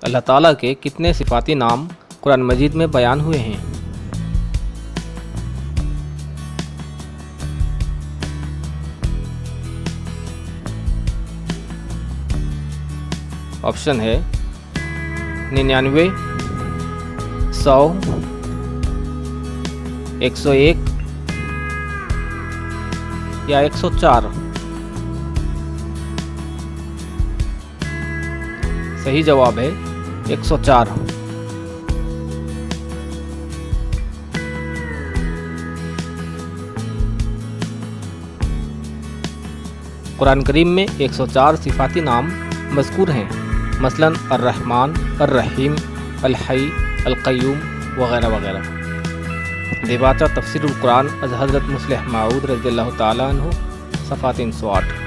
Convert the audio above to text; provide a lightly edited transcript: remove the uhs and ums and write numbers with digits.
اللہ تعالیٰ کے کتنے صفاتی نام قرآن مجید میں بیان ہوئے ہیں؟ آپشن ہے 99، 100، 101 یا 104۔ صحیح جواب ہے 104۔ قرآن کریم میں 104 صفاتی نام مذکور ہیں، مثلاً الرحمن، الرحیم، الحی، القیوم وغیرہ وغیرہ۔ دیباچہ تفسیر القرآن از حضرت مصلح معود رضی اللہ تعالیٰ عنہ، صفحہ 308۔